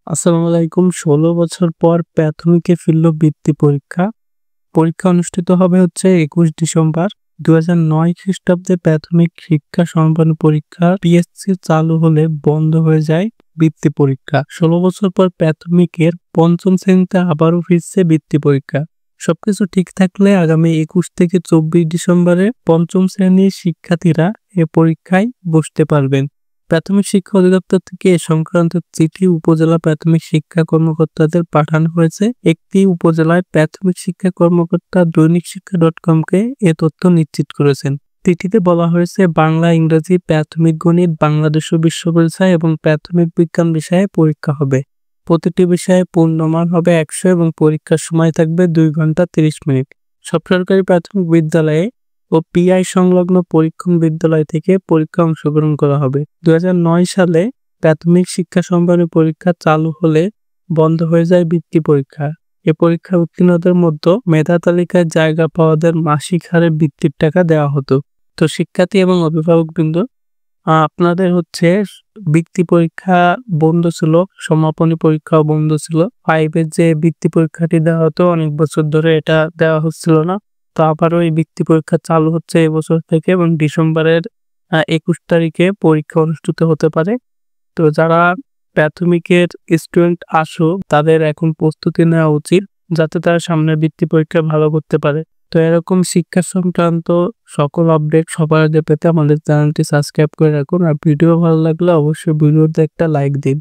আসসালামু আলাইকুম। ১৬ বছর পর প্রাথমিকে ফিরল বৃত্তি পরীক্ষা। পরীক্ষা অনুষ্ঠিত হবে হচ্ছে ২১ ডিসেম্বর ২০০৯ খ্রিস্টাব্দে। প্রাথমিক শিক্ষা সমাপনী পরীক্ষা পিএসসি চালু হলে বন্ধ হয়ে যায় বৃত্তি পরীক্ষা। ১৬ বছর পর প্রাথমিকের পঞ্চম শ্রেণীতে আবারও ফিরছে বৃত্তি পরীক্ষা। সবকিছু ঠিক থাকলে আগামী ২১ থেকে ২৪ ডিসেম্বরে পঞ্চম শ্রেণীর শিক্ষার্থীরা এ পরীক্ষায় বসতে পারবেন। প্রাথমিক শিক্ষা অধিদপ্তর থেকে এ সংক্রান্ত চিঠি উপজেলা প্রাথমিক শিক্ষা কর্মকর্তাদের পাঠানো হয়েছে। একটি উপজেলায় প্রাথমিক শিক্ষা কর্মকর্তা দৈনিক শিক্ষা .com-কে এ তথ্য নিশ্চিত করেছেন। চিঠিতে বলা হয়েছে, বাংলা, ইংরেজি, প্রাথমিক গণিত, বাংলাদেশ ও বিশ্ব পরিচয় এবং প্রাথমিক বিজ্ঞান বিষয়ে পরীক্ষা হবে। প্রতিটি বিষয়ে পূর্ণমান হবে ১০০ এবং পরীক্ষার সময় থাকবে ২ ঘন্টা ৩০ মিনিট। সব সরকারি প্রাথমিক বিদ্যালয়ে ও পিআই সংলগ্ন পরীক্ষণ বিদ্যালয় থেকে পরীক্ষা অংশগ্রহণ করা হবে। ২০০৯ সালে প্রাথমিক শিক্ষা সমাপনী পরীক্ষা চালু হলে বন্ধ হয়ে যায় বৃত্তি পরীক্ষা। এ পরীক্ষা উত্তীর্ণদের মধ্যে মেধা তালিকায় জায়গা পাওয়াদের মাসিক হারে বৃত্তির টাকা দেওয়া হতো। তো শিক্ষার্থী এবং অভিভাবকবৃন্দ, আপনাদের হচ্ছে বৃত্তি পরীক্ষা বন্ধ ছিল, সমাপনী পরীক্ষাও বন্ধ ছিল। 5 এর যে বৃত্তি পরীক্ষাটি দেওয়া হতো, অনেক বছর ধরে এটা দেওয়া হচ্ছিল না। তো আবারও এই বৃত্তি পরীক্ষা চালু হচ্ছে এবছর থেকে এবং ডিসেম্বরের ২১ তারিখে পরীক্ষা অনুষ্ঠিত হতে পারে। তো যারা প্রাথমিকের স্টুডেন্ট আছো, তাদের এখন প্রস্তুতি নেওয়া উচিত যাতে তারা সামনের বৃত্তি পরীক্ষা ভালো করতে পারে। তো এরকম শিক্ষা সংক্রান্ত সকল আপডেট সবার আগে পেতে আমাদের চ্যানেলটি সাবস্ক্রাইব করে রাখুন। আর ভিডিও ভালো লাগলে অবশ্যই ভিডিওতে একটা লাইক দিন।